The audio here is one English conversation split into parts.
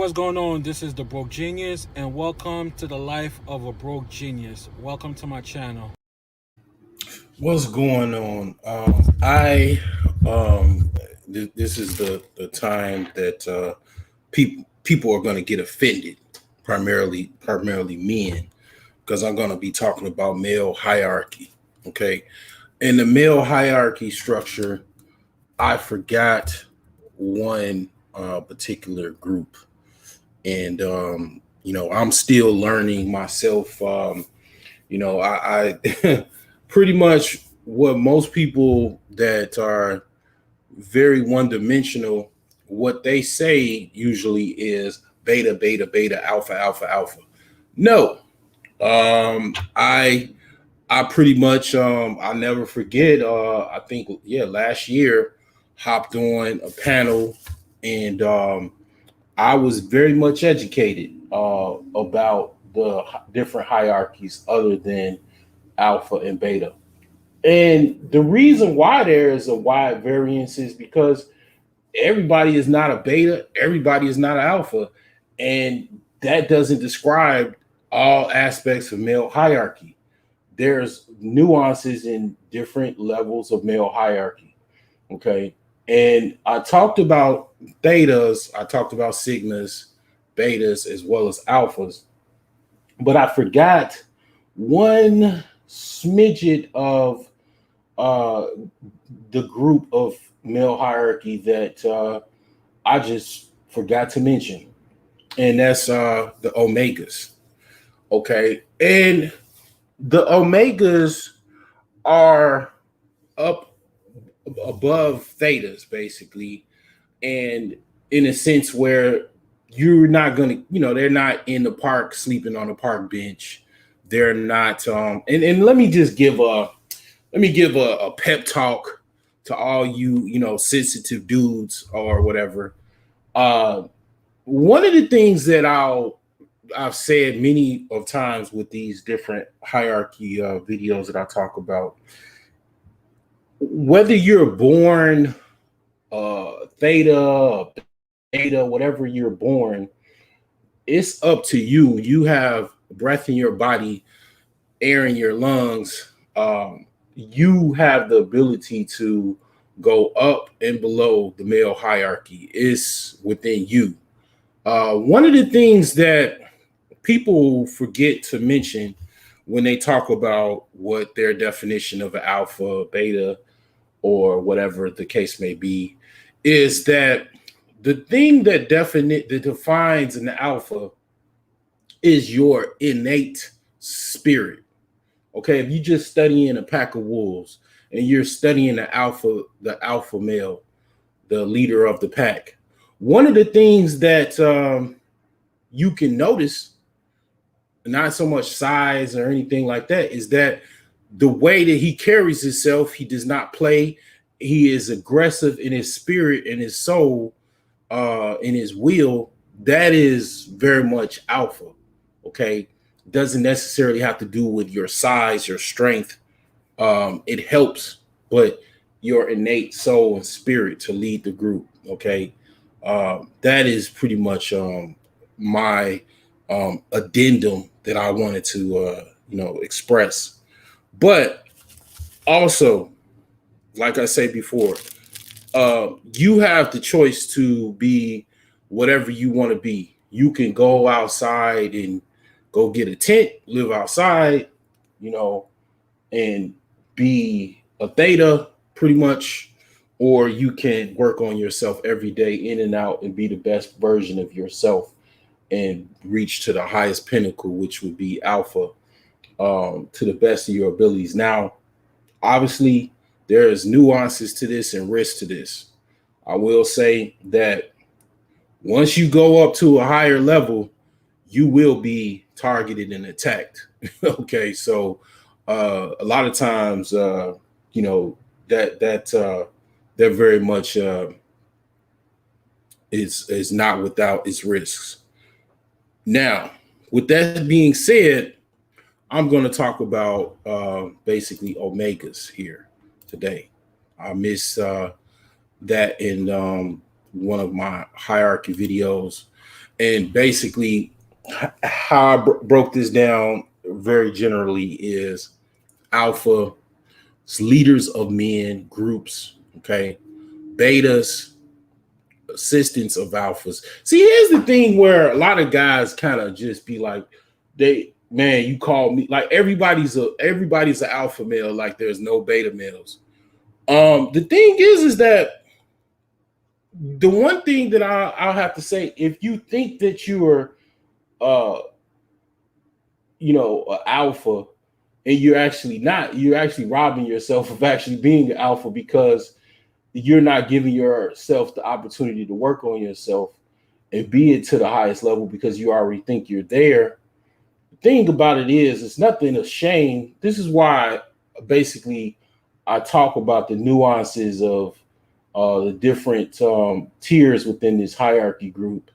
What's going on? This is the Broke Genius, and welcome to the life of a broke genius. Welcome to my channel. What's going on? I this is the time that people are going to get offended, primarily men, because I'm going to be talking about male hierarchy. Okay, in the male hierarchy structure, I forgot one particular group, and I'm still learning myself. I pretty much what most people that are very one dimensional, what they say usually is beta, beta, beta, alpha, alpha, alpha. No, I pretty much I never forget. I think last year hopped on a panel and I was very much educated about the different hierarchies other than alpha and beta. And the reason why there is a wide variance is because everybody is not a beta, everybody is not an alpha, and that doesn't describe all aspects of male hierarchy. There's nuances in different levels of male hierarchy. Okay. And I talked about thetas, I talked about sigmas, betas, as well as alphas, but I forgot one smidget of uh, the group of male hierarchy that I just forgot to mention, and that's the omegas. Okay, and the omegas are up above thetas, basically, and in a sense where you're not gonna, they're not in the park sleeping on a park bench. They're not, and let me give a pep talk to all you, sensitive dudes or whatever. Uh, One of the things that I've said many of times with these different hierarchy videos that I talk about, whether you're born theta, beta, whatever you're born, it's up to you. You have breath in your body, air in your lungs. You have the ability to go up and below the male hierarchy. It's within you. One of the things that people forget to mention when they talk about what their definition of an alpha, beta, or whatever the case may be is that the thing that defines an alpha is your innate spirit. Okay, if you just studying a pack of wolves and you're studying the alpha male, the leader of the pack, one of the things that you can notice, not so much size or anything like that, is that the way that he carries himself, he does not play. He is aggressive in his spirit, in his soul, in his will. That is very much alpha. Okay, doesn't necessarily have to do with your size, your strength. It helps, but your innate soul and spirit to lead the group. Okay, that is pretty much my addendum that I wanted to express. But also, like I said before, you have the choice to be whatever you want to be. You can go outside and go get a tent, live outside, you know, and be a theta pretty much, or you can work on yourself every day in and out and be the best version of yourself and reach to the highest pinnacle, which would be alpha, to the best of your abilities. Now, obviously, there is nuances to this and risks to this. I will say that once you go up to a higher level, you will be targeted and attacked. Okay, so a lot of times, you know, that very much is not without its risks. Now, with that being said, I'm going to talk about basically omegas here today. I miss that in one of my hierarchy videos. And basically, how I broke this down very generally is alpha, leaders of men, groups, okay, betas, assistants of alphas. See, here's the thing where a lot of guys kind of just be like, man, you call me, like everybody's an alpha male, like there's no beta males. The thing is that the one thing that I'll have to say, if you think that you are an alpha, and you're actually not, you're actually robbing yourself of actually being an alpha, because you're not giving yourself the opportunity to work on yourself and be it to the highest level because you already think you're there. The thing about it is, it's nothing to shame. This is why basically I talk about the nuances of the different tiers within this hierarchy group.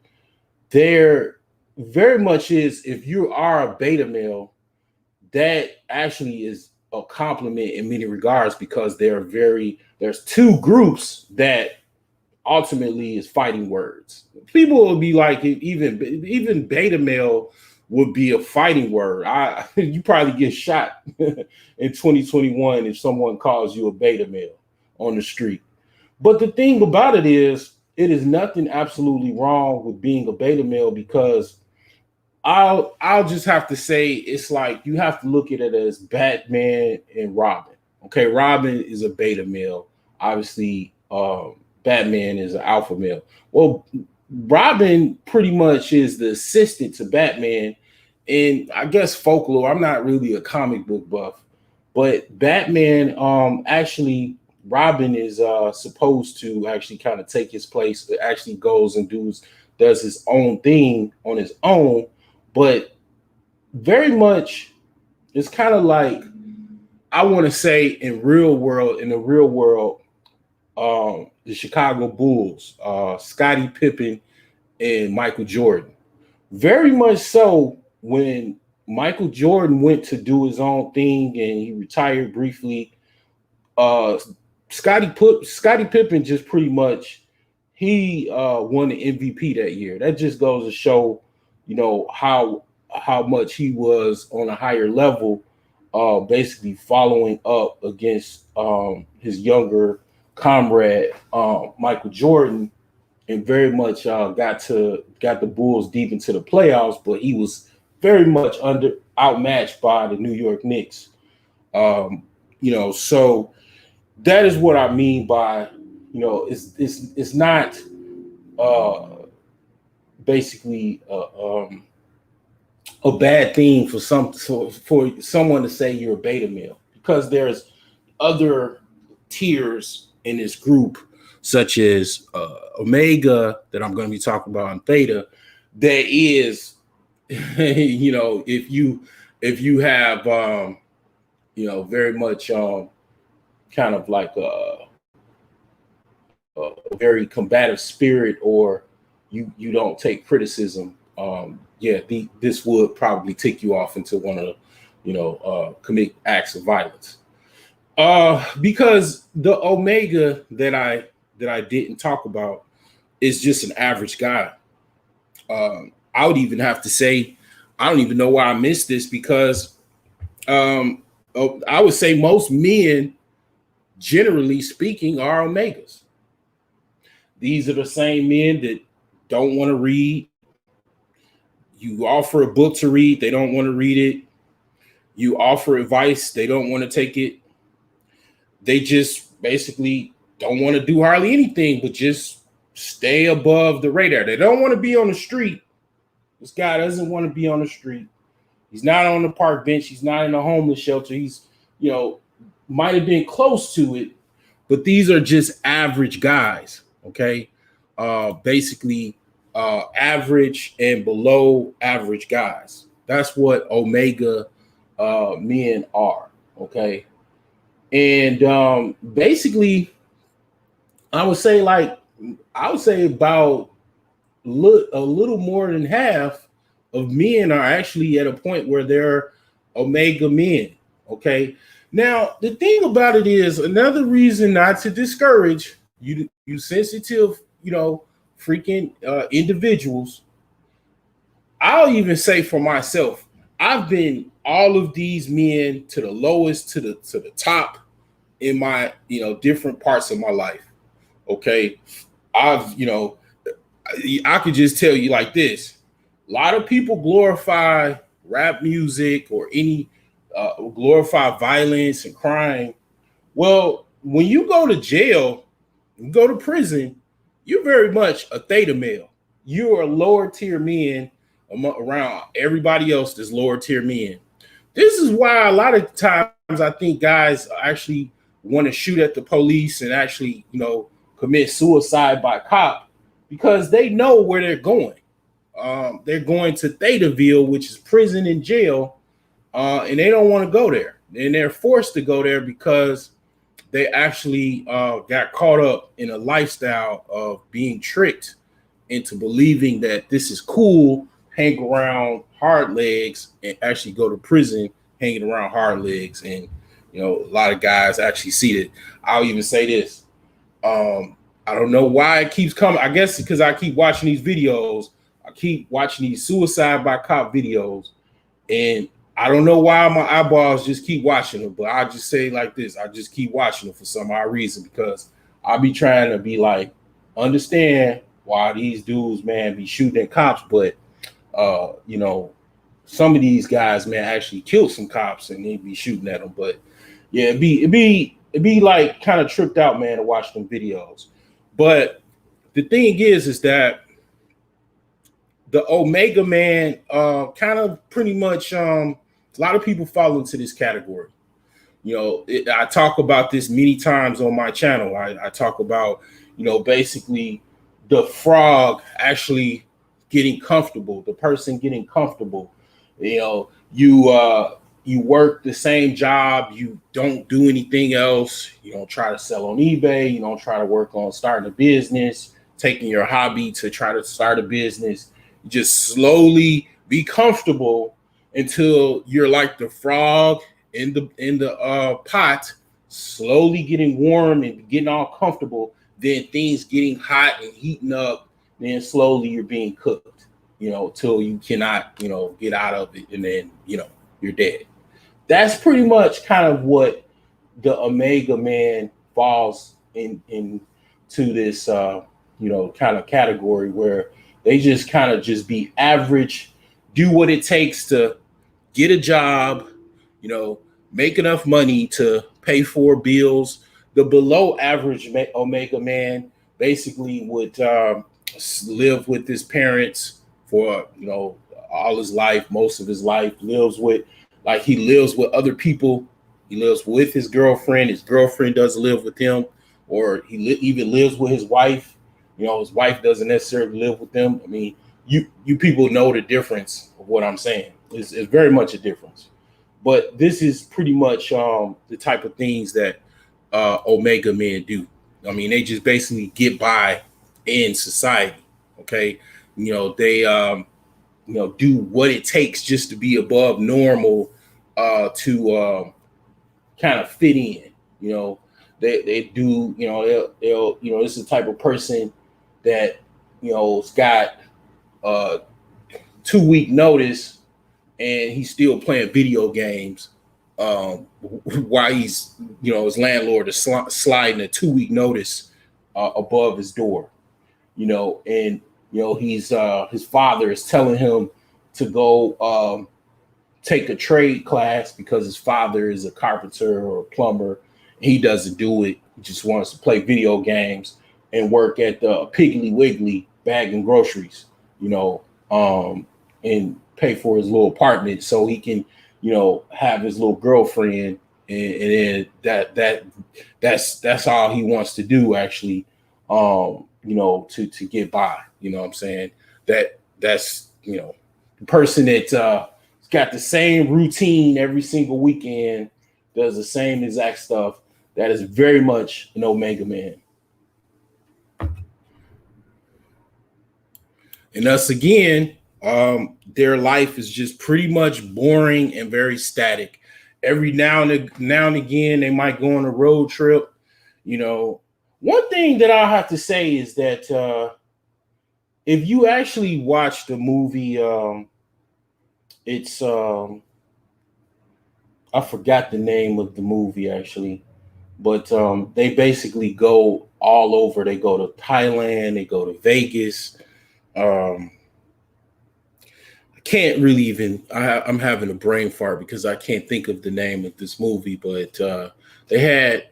There very much is, if you are a beta male, that actually is a compliment in many regards, because there's two groups that ultimately is fighting words. People will be like, even beta male would be a fighting word. You probably get shot in 2021 if someone calls you a beta male on the street. But the thing about it is nothing absolutely wrong with being a beta male, because I'll just have to say, it's like you have to look at it as Batman and Robin. Okay, Robin is a beta male. Obviously, Batman is an alpha male. Well, Robin pretty much is the assistant to Batman. And I guess folklore, I'm not really a comic book buff, but Batman, actually, Robin is supposed to actually kind of take his place. It actually goes and does his own thing on his own. But very much, it's kind of like, I want to say in the real world, the Chicago Bulls, Scottie Pippen and Michael Jordan. Very much so, when Michael Jordan went to do his own thing and he retired briefly, Scottie Pippen just pretty much, he won the MVP that year. That just goes to show, how much he was on a higher level, basically following up against his younger comrade, Michael Jordan, and very much got the Bulls deep into the playoffs, but he was very much outmatched by the New York Knicks. So that is what I mean by, it's not basically a bad thing for someone to say you're a beta male, because there's other tiers in this group, such as Omega, that I'm going to be talking about, and Theta, that is, if you have very much kind of like a very combative spirit, or you don't take criticism, this would probably take you off into one of the commit acts of violence. Because the Omega that I didn't talk about is just an average guy. I would even have to say, I don't even know why I missed this, because I would say most men, generally speaking, are Omegas. These are the same men that don't want to read. You offer a book to read, they don't want to read it. You offer advice, they don't want to take it. They just basically don't want to do hardly anything but just stay above the radar. They don't want to be on the street. This guy doesn't want to be on the street. He's not on the park bench. He's not in a homeless shelter. He's, might have been close to it, but these are just average guys, okay? Basically, average and below average guys. That's what Omega men are, okay? And basically, I would say about a little more than half of men are actually at a point where they're Omega men, okay? Now, the thing about it is, another reason not to discourage you sensitive, freaking individuals. I'll even say for myself, I've been all of these men to the lowest to the top in my different parts of my life. Okay, I've I could just tell you like this: a lot of people glorify rap music or any glorify violence and crime. Well, when you go to jail, you go to prison, you're very much a theta male. You are a lower tier men around everybody else that's lower tier men. This is why a lot of times I think guys actually want to shoot at the police and actually, commit suicide by cop because they know where they're going. They're going to Thetaville, which is prison and jail, and they don't want to go there. And they're forced to go there because they actually got caught up in a lifestyle of being tricked into believing that this is cool, hang around hard legs, and actually go to prison hanging around hard legs. And a lot of guys actually see that. I'll even say this. I don't know why it keeps coming. I guess because I keep watching these videos. I keep watching these suicide by cop videos, and I don't know why my eyeballs just keep watching them, but I just say like this: I just keep watching them for some odd reason because I be trying to be like, understand why these dudes, man, be shooting at cops, but some of these guys, man, actually killed some cops and they be shooting at them. But yeah, it'd be like kind of tripped out, man, to watch them videos. But the thing is that the Omega Man kind of pretty much a lot of people fall into this category. I talk about this many times on my channel. I talk about, basically the frog actually getting comfortable, the person getting comfortable. You work the same job. You don't do anything else. You don't try to sell on eBay. You don't try to work on starting a business, taking your hobby to try to start a business. You just slowly be comfortable until you're like the frog in the pot, slowly getting warm and getting all comfortable. Then things getting hot and heating up. Then slowly you're being cooked, till you cannot, get out of it. And then, you're dead. That's pretty much kind of what the Omega Man falls into this, kind of category where they just kind of just be average, do what it takes to get a job, make enough money to pay for bills. The below average Omega Man basically would live with his parents for, all his life, most of his life, he lives with other people. He lives with his girlfriend. His girlfriend doesn't live with him, or he even lives with his wife. His wife doesn't necessarily live with them. I mean, you people know the difference of what I'm saying. It's very much a difference. But this is pretty much the type of things that Omega men do. I mean, they just basically get by in society. Okay, they do what it takes just to be above normal to kind of fit in. They do. They'll this is the type of person that has got 2-week notice and he's still playing video games while he's his landlord is sliding a 2-week notice above his door. And he's his father is telling him to go take a trade class because his father is a carpenter or a plumber. He doesn't do it. He just wants to play video games and work at the Piggly Wiggly bagging groceries, and pay for his little apartment so he can, have his little girlfriend. And that's all he wants to do actually, to get by. You know what I'm saying? That's the person that's got the same routine every single weekend, does the same exact stuff. That is very much an Omega Man. And thus again, their life is just pretty much boring and very static. Every now and again, they might go on a road trip. One thing that I'll have to say is that if you actually watch the movie, it's I forgot the name of the movie actually, but they basically go all over. They go to Thailand, they go to Vegas. Um, I can't really even. I'm having a brain fart because I can't think of the name of this movie. But they had,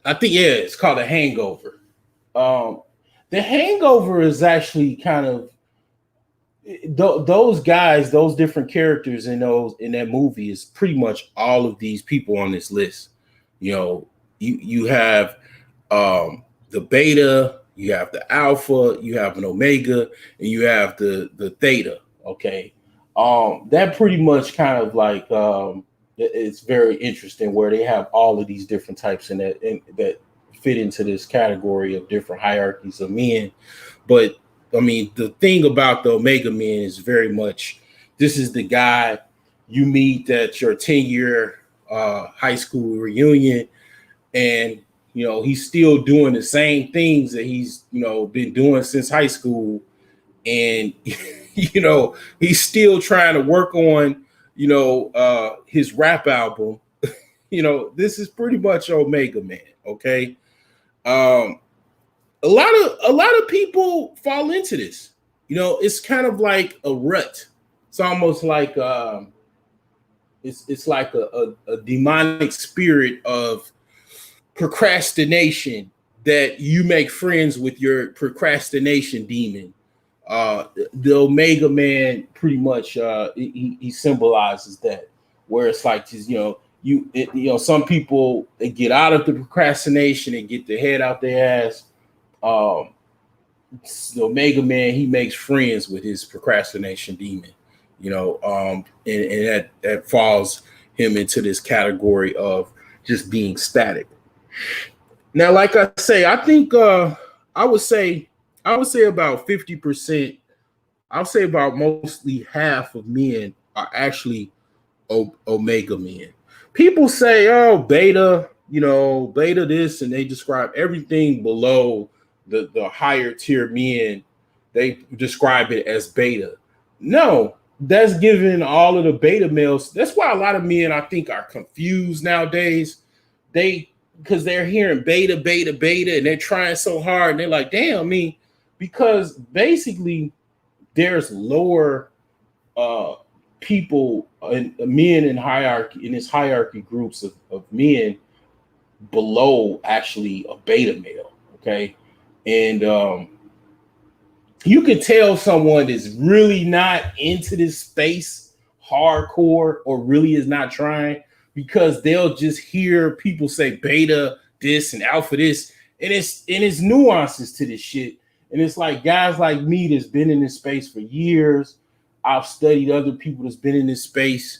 I think, yeah, it's called The Hangover. Um, the Hangover is actually kind of those guys, those different characters in that movie is pretty much all of these people on this list. You know, you have the beta, you have the alpha, you have an omega, and you have the theta. Okay, that pretty much kind of like it's very interesting where they have all of these different types that fit into this category of different hierarchies of men. But I mean, the thing about the Omega Men is very much this is the guy you meet at your 10-year high school reunion, and he's still doing the same things that he's been doing since high school, and he's still trying to work on his rap album. This is pretty much Omega Man. Okay. um a lot of people fall into this. It's kind of like a rut. It's almost like it's like a demonic spirit of procrastination that you make friends with your procrastination demon. The Omega Man pretty much he symbolizes that, where it's like just some people they get out of the procrastination and get their head out their ass. um the Omega Man, he makes friends with his procrastination demon, and that falls him into this category of just being static. Now, like I say, I think I would say I would say about 50%. I would say about mostly half of men are actually Omega men. People say, "Oh, beta," beta this, and they describe everything below the higher tier men. They describe it as beta. No, that's giving all of the beta males. That's why a lot of men I think are confused nowadays. They because they're hearing beta, beta, beta, and they're trying so hard, and they're like, "Damn, me," because basically there's lower uh people and men in hierarchy in this hierarchy groups of men below actually a beta male. Okay. And you can tell someone is really not into this space hardcore or really is not trying, because they'll just hear people say beta this and alpha this, and it's nuances to this shit. And it's like guys like me that's been in this space for years. I've studied other people that's been in this space,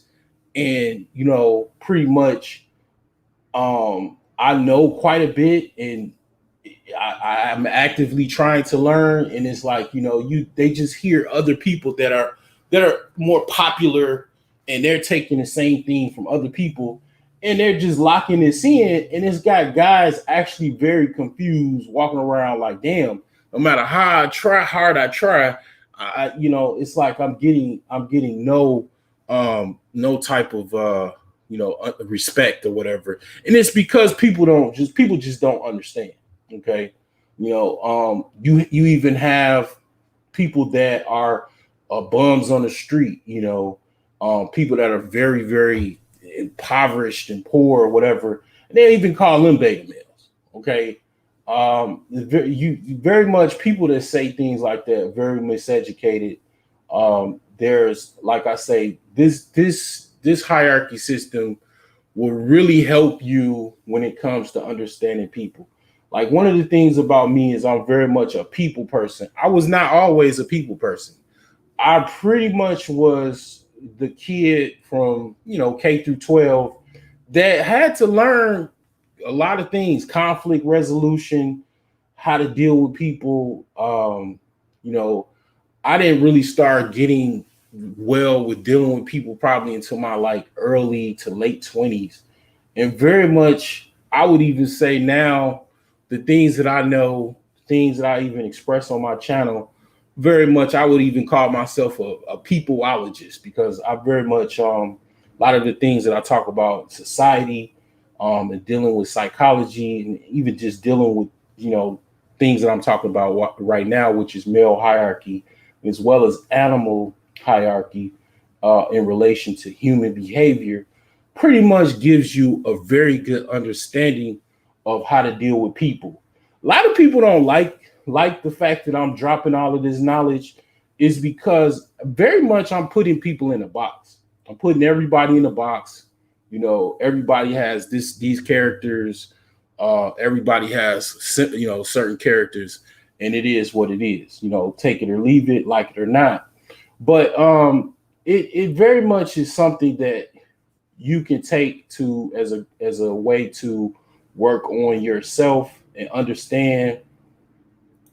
and pretty much I know quite a bit, and I'm actively trying to learn. And it's like they just hear other people that are more popular, and they're taking the same thing from other people, and they're just locking this in. And it's got guys actually very confused, walking around like, damn, no matter how hard I try, it's like I'm getting no type of respect or whatever. And it's because people just don't understand. Okay. You even have people that are bums on the street, people that are very, very impoverished and poor or whatever, and they even call them beta males. Okay. You very much people that say things like that, very miseducated. There's, like I say, this hierarchy system will really help you when it comes to understanding people. Like, one of the things about me is I'm very much a people person. I was not always a people person. I pretty much was the kid from K through 12 that had to learn a lot of things: conflict resolution, how to deal with people. You know, I didn't really start getting well with dealing with people probably until my like early to late 20s. And very much, I would even say now, the things that I know things that I even express on my channel, very much I would even call myself a peopleologist, because I very much a lot of the things that I talk about society, and dealing with psychology, and even just dealing with, things that I'm talking about right now, which is male hierarchy as well as animal hierarchy, in relation to human behavior, pretty much gives you a very good understanding of how to deal with people. A lot of people don't like the fact that I'm dropping all of this knowledge, is because very much I'm putting people in a box. I'm putting everybody in a box. Everybody has these characters. Everybody has certain characters, and it is what it is. Take it or leave it, like it or not. But it very much is something that you can take to as a way to work on yourself and understand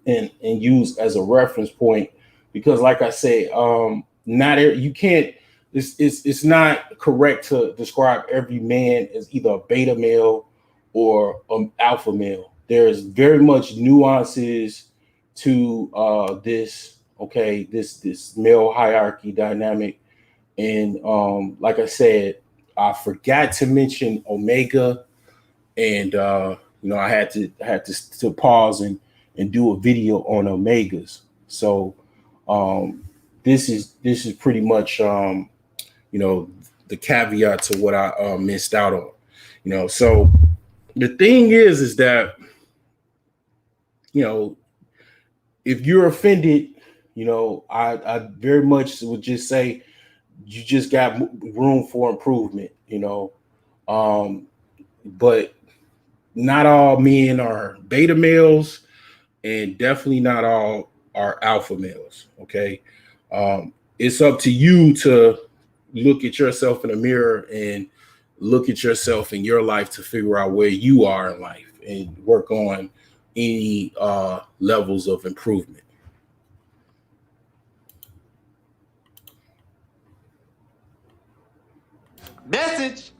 and use as a reference point. Because like I said, not you can't it's not correct to describe every man as either a beta male or an alpha male. There's very much nuances to this, okay, this male hierarchy dynamic. And like I said, I forgot to mention Omega, and I had to pause and do a video on Omegas. So this is pretty much the caveat to what I missed out on. So the thing is that if you're offended, I very much would just say you just got room for improvement. But not all men are beta males, and definitely not all are alpha males. Okay. It's up to you to look at yourself in the mirror and look at yourself in your life to figure out where you are in life and work on any levels of improvement. Message.